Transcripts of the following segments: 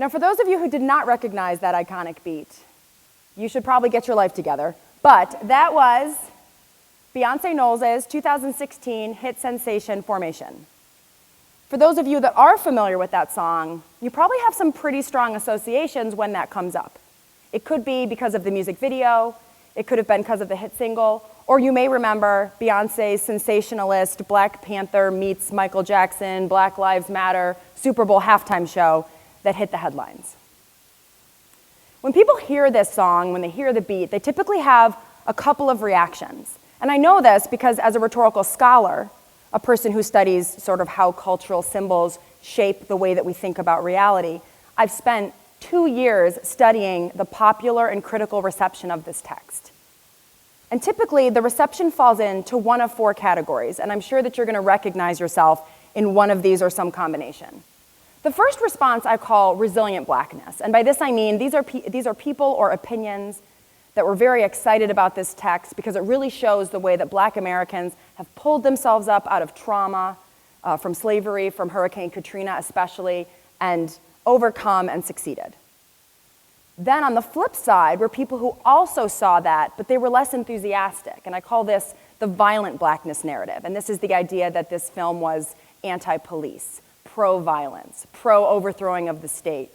Now, for those of you who did not recognize that iconic beat, you should probably get your life together. But that was Beyonce Knowles' 2016 hit sensation Formation. For those of you that are familiar with that song, you probably have some pretty strong associations when that comes up. It could be because of the music video, it could have been because of the hit single, or you may remember Beyonce's sensationalist Black Panther meets Michael Jackson, Black Lives Matter Super Bowl halftime show that hit the headlines. When people hear this song, when they hear the beat, they typically have a couple of reactions. And I know this because as a rhetorical scholar, a person who studies sort of how cultural symbols shape the way that we think about reality, I've spent 2 years studying the popular and critical reception of this text. And typically, the reception falls into one of 4 categories, and I'm sure that you're going to recognize yourself in one of these or some combination. The first response I call resilient blackness, and by this I mean these are people or opinions that were very excited about this text because it really shows the way that Black Americans have pulled themselves up out of trauma, from slavery, from Hurricane Katrina especially, and overcome and succeeded. Then on the flip side were people who also saw that, but they were less enthusiastic, and I call this the violent blackness narrative, and this is the idea that this film was anti-police, pro-violence, pro-overthrowing of the state.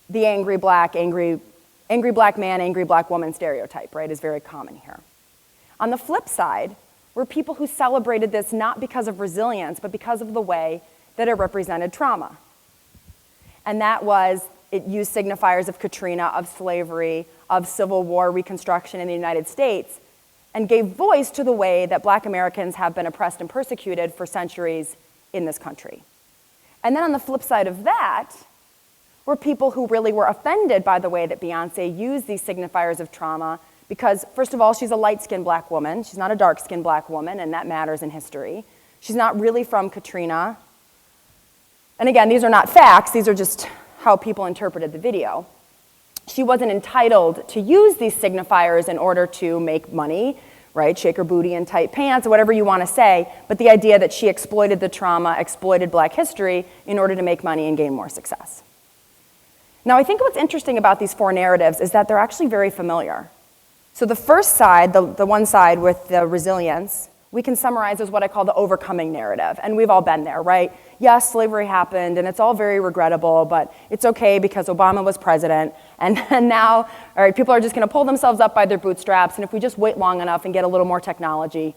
The angry black man, angry black woman stereotype, right, is very common here. On the flip side were people who celebrated this not because of resilience, but because of the way that it represented trauma. And that was, it used signifiers of Katrina, of slavery, of Civil War reconstruction in the United States, and gave voice to the way that Black Americans have been oppressed and persecuted for centuries in this country. And then on the flip side of that were people who really were offended by the way that Beyonce used these signifiers of trauma because, first of all, she's a light-skinned Black woman. She's not a dark-skinned Black woman, and that matters in history. She's not really from Katrina. And again, these are not facts. These are just how people interpreted the video. She wasn't entitled to use these signifiers in order to make money, right? Shake her booty in tight pants, or whatever you want to say, but the idea that she exploited the trauma, exploited Black history in order to make money and gain more success. Now, I think what's interesting about these 4 narratives is that they're actually very familiar. So the first side, the one side with the resilience, we can summarize as what I call the overcoming narrative, and we've all been there, right? Yes, slavery happened, and it's all very regrettable, but it's okay because Obama was president, and now, all right, people are just going to pull themselves up by their bootstraps, and if we just wait long enough and get a little more technology,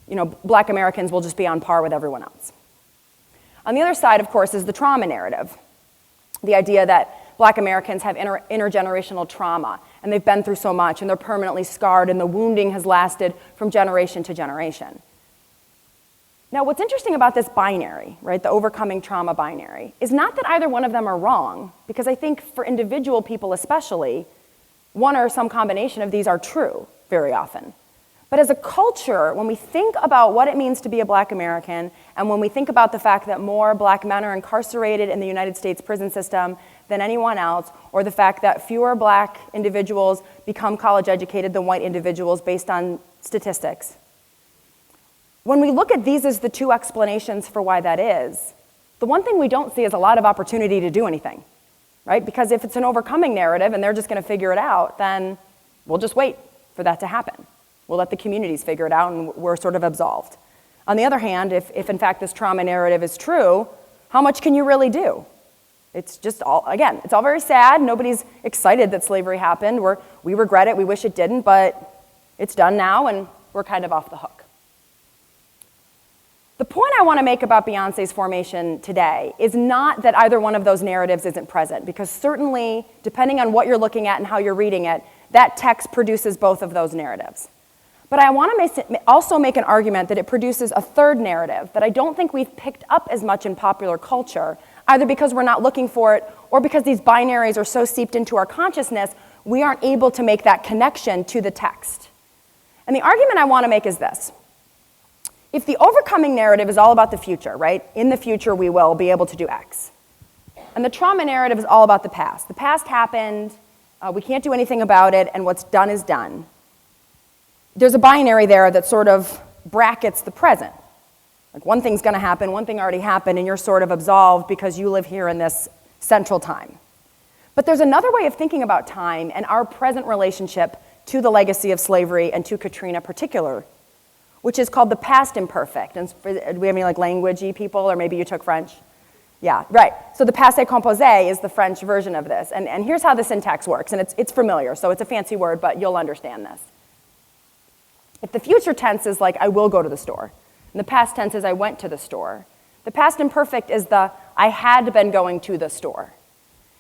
you know, Black Americans will just be on par with everyone else. On the other side, of course, is the trauma narrative, the idea that Black Americans have intergenerational trauma, and they've been through so much, and they're permanently scarred, and the wounding has lasted from generation to generation. Now, what's interesting about this binary, right, the overcoming trauma binary, is not that either one of them are wrong, because I think for individual people especially, one or some combination of these are true very often. But as a culture, when we think about what it means to be a Black American, and when we think about the fact that more Black men are incarcerated in the United States prison system than anyone else, or the fact that fewer Black individuals become college educated than white individuals based on statistics, when we look at these as the 2 explanations for why that is, the one thing we don't see is a lot of opportunity to do anything, right? Because if it's an overcoming narrative and they're just going to figure it out, then we'll just wait for that to happen. We'll let the communities figure it out and we're sort of absolved. On the other hand, if in fact this trauma narrative is true, how much can you really do? It's just all, again, it's all very sad. Nobody's excited that slavery happened. We regret it, we wish it didn't, but it's done now and we're kind of off the hook. The point I want to make about Beyonce's Formation today is not that either one of those narratives isn't present, because certainly, depending on what you're looking at and how you're reading it, that text produces both of those narratives. But I want to also make an argument that it produces a third narrative that I don't think we've picked up as much in popular culture, either because we're not looking for it or because these binaries are so seeped into our consciousness, we aren't able to make that connection to the text. And the argument I want to make is this. If the overcoming narrative is all about the future, right? In the future, we will be able to do X. And the trauma narrative is all about the past. The past happened, we can't do anything about it, and what's done is done. There's a binary there that sort of brackets the present. Like one thing's going to happen, one thing already happened, and you're sort of absolved because you live here in this central time. But there's another way of thinking about time and our present relationship to the legacy of slavery and to Katrina particular, which is called the past imperfect. And do we have any language-y people, or maybe you took French? Yeah, right. So the passé composé is the French version of this. And here's how the syntax works, and it's familiar, so it's a fancy word, but you'll understand this. If the future tense is I will go to the store, and the past tense is I went to the store, the past imperfect is the I had been going to the store.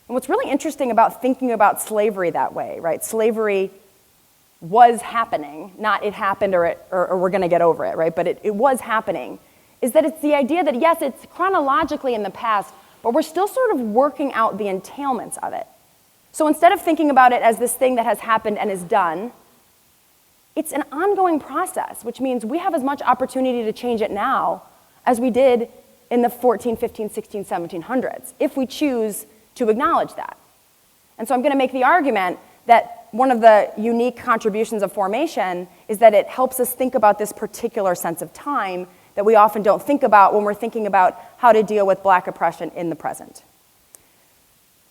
And what's really interesting about thinking about slavery that way, right? Slavery was happening, not it happened or we're going to get over it, right? But it was happening, is that it's the idea that, yes, it's chronologically in the past, but we're still sort of working out the entailments of it. So instead of thinking about it as this thing that has happened and is done, it's an ongoing process, which means we have as much opportunity to change it now as we did in the 14, 15, 16, 1700s, if we choose to acknowledge that. And so I'm going to make the argument that one of the unique contributions of formation is that it helps us think about this particular sense of time that we often don't think about when we're thinking about how to deal with Black oppression in the present.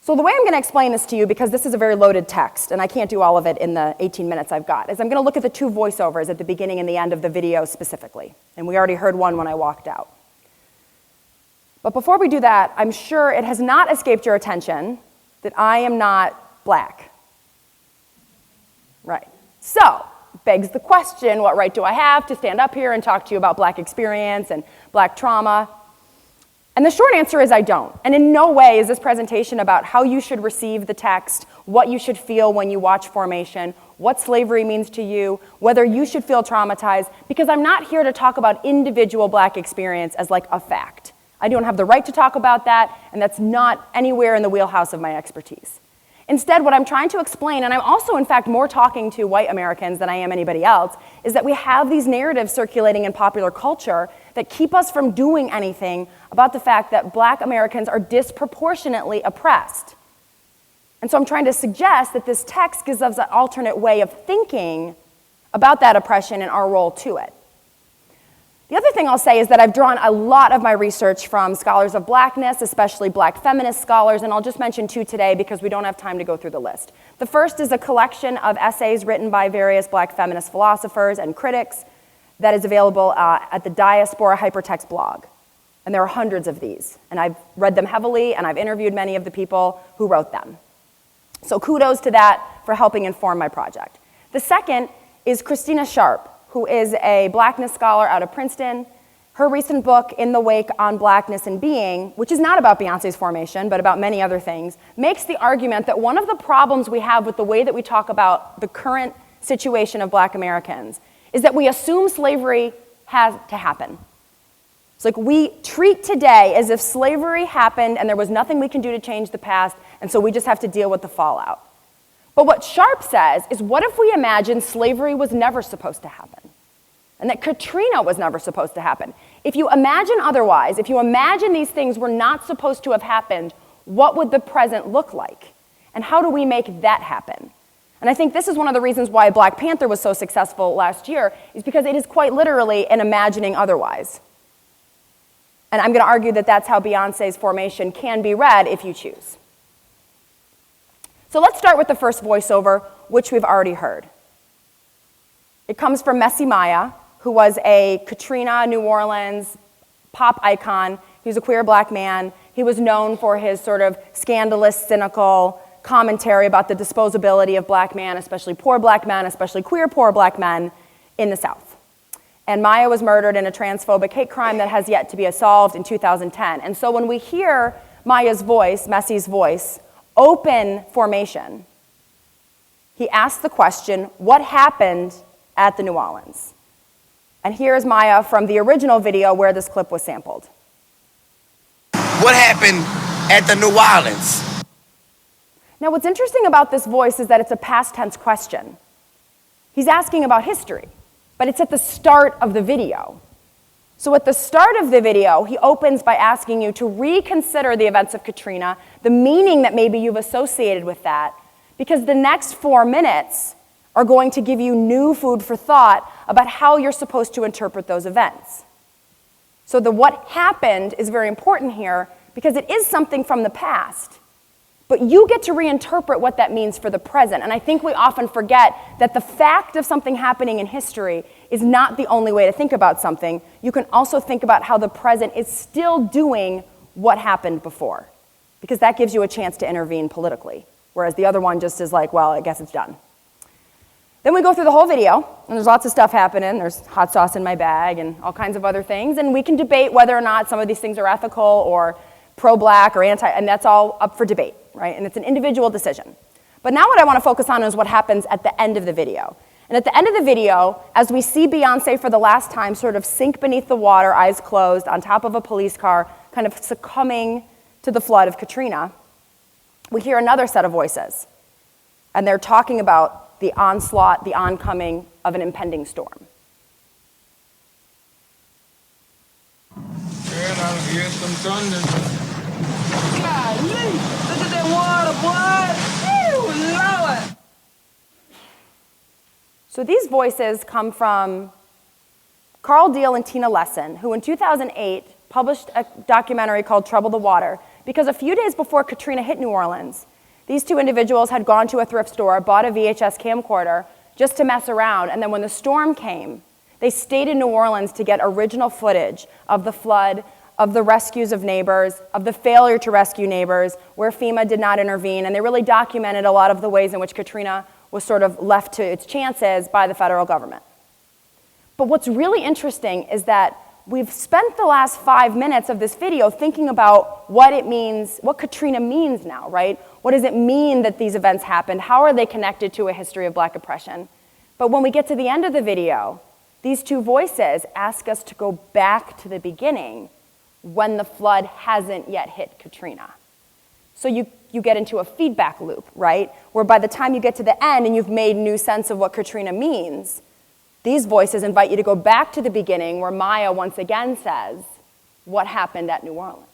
So the way I'm going to explain this to you, because this is a very loaded text, and I can't do all of it in the 18 minutes I've got, is I'm going to look at the two voiceovers at the beginning and the end of the video specifically. And we already heard one when I walked out. But before we do that, I'm sure it has not escaped your attention that I am not Black. Right. So, begs the question, what right do I have to stand up here and talk to you about Black experience and Black trauma? And the short answer is I don't. And in no way is this presentation about how you should receive the text, what you should feel when you watch formation, what slavery means to you, whether you should feel traumatized, because I'm not here to talk about individual Black experience as a fact. I don't have the right to talk about that, and that's not anywhere in the wheelhouse of my expertise. Instead, what I'm trying to explain, and I'm also, in fact, more talking to white Americans than I am anybody else, is that we have these narratives circulating in popular culture that keep us from doing anything about the fact that Black Americans are disproportionately oppressed. And so I'm trying to suggest that this text gives us an alternate way of thinking about that oppression and our role to it. The other thing I'll say is that I've drawn a lot of my research from scholars of Blackness, especially Black feminist scholars, and I'll just mention two today because we don't have time to go through the list. The first is a collection of essays written by various Black feminist philosophers and critics that is available at the Diaspora Hypertext blog. And there are hundreds of these, and I've read them heavily, and I've interviewed many of the people who wrote them. So kudos to that for helping inform my project. The second is Christina Sharp, who is a Blackness scholar out of Princeton. Her recent book, In the Wake on Blackness and Being, which is not about Beyonce's formation, but about many other things, makes the argument that one of the problems we have with the way that we talk about the current situation of Black Americans is that we assume slavery has to happen. It's we treat today as if slavery happened and there was nothing we can do to change the past, and so we just have to deal with the fallout. But what Sharp says is, what if we imagine slavery was never supposed to happen? And that Katrina was never supposed to happen? If you imagine otherwise, if you imagine these things were not supposed to have happened, what would the present look like? And how do we make that happen? And I think this is one of the reasons why Black Panther was so successful last year, is because it is quite literally an imagining otherwise. And I'm going to argue that that's how Beyonce's formation can be read if you choose. So let's start with the first voiceover, which we've already heard. It comes from Messi Maya, who was a Katrina, New Orleans pop icon. He was a queer Black man. He was known for his sort of scandalous, cynical commentary about the disposability of Black men, especially poor Black men, especially queer poor Black men in the South. And Maya was murdered in a transphobic hate crime that has yet to be solved in 2010. And so when we hear Maya's voice, Messi's voice, open formation, he asked the question, what happened at the New Orleans? And here's Maya from the original video where this clip was sampled. What happened at the New Orleans? Now, what's interesting about this voice is that it's a past tense question. He's asking about history, but it's at the start of the video. So at the start of the video, he opens by asking you to reconsider the events of Katrina, the meaning that maybe you've associated with that, because the next 4 minutes are going to give you new food for thought about how you're supposed to interpret those events. So the what happened is very important here because it is something from the past, But you get to reinterpret what that means for the present. And I think we often forget that the fact of something happening in history is not the only way to think about something. You can also think about how the present is still doing what happened before, because that gives you a chance to intervene politically, whereas the other one just is like, well, I guess it's done. Then we go through the whole video, and there's lots of stuff happening. There's hot sauce in my bag and all kinds of other things, and we can debate whether or not some of these things are ethical or pro-black or anti, and that's all up for debate, right? And it's an individual decision. But now what I want to focus on is what happens at the end of the video. And at the end of the video, as we see Beyonce for the last time sort of sink beneath the water, eyes closed, on top of a police car, kind of succumbing to the flood of Katrina, we hear another set of voices. And they're talking about the onslaught, the oncoming of an impending storm. Girl, I'm hearing some thunder. Golly, look at that water, boy. Ew, Lord. So these voices come from Carl Deal and Tina Lesson, who in 2008 published a documentary called Trouble the Water, because a few days before Katrina hit New Orleans, these two individuals had gone to a thrift store, bought a VHS camcorder just to mess around, and then when the storm came, they stayed in New Orleans to get original footage of the flood, of the rescues of neighbors, of the failure to rescue neighbors, where FEMA did not intervene, and they really documented a lot of the ways in which Katrina was sort of left to its chances by the federal government. But what's really interesting is that we've spent the last 5 minutes of this video thinking about what it means, what Katrina means now, right? What does it mean that these events happened? How are they connected to a history of black oppression? But when we get to the end of the video, these two voices ask us to go back to the beginning when the flood hasn't yet hit Katrina. So you get into a feedback loop, right? Where by the time you get to the end and you've made new sense of what Katrina means, these voices invite you to go back to the beginning where Maya once again says, what happened at New Orleans?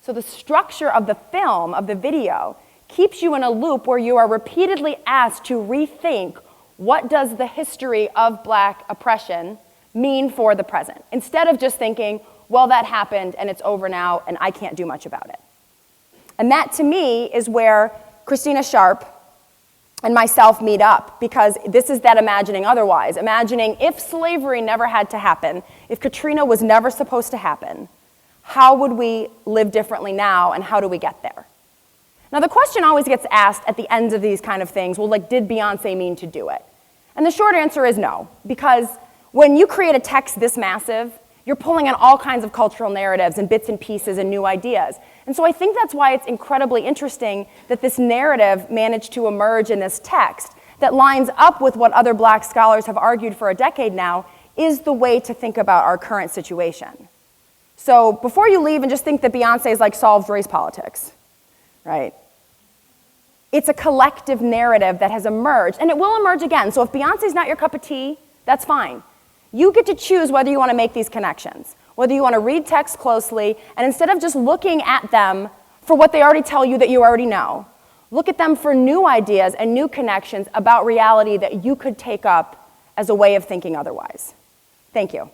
So the structure of the film, of the video, keeps you in a loop where you are repeatedly asked to rethink what does the history of black oppression mean for the present, instead of just thinking, well, that happened and it's over now and I can't do much about it. And that, to me, is where Christina Sharp and myself meet up, because this is that imagining otherwise, imagining if slavery never had to happen, if Katrina was never supposed to happen, how would we live differently now and how do we get there? Now, the question always gets asked at the ends of these kind of things, well, like, did Beyonce mean to do it? And the short answer is no, because when you create a text this massive, you're pulling in all kinds of cultural narratives and bits and pieces and new ideas. And so I think that's why it's incredibly interesting that this narrative managed to emerge in this text that lines up with what other black scholars have argued for a decade now is the way to think about our current situation. So before you leave and just think that Beyonce's like solved race politics, right? It's a collective narrative that has emerged, and it will emerge again. So if Beyonce's not your cup of tea, that's fine. You get to choose whether you want to make these connections, whether you want to read text closely, and instead of just looking at them for what they already tell you that you already know, look at them for new ideas and new connections about reality that you could take up as a way of thinking otherwise. Thank you.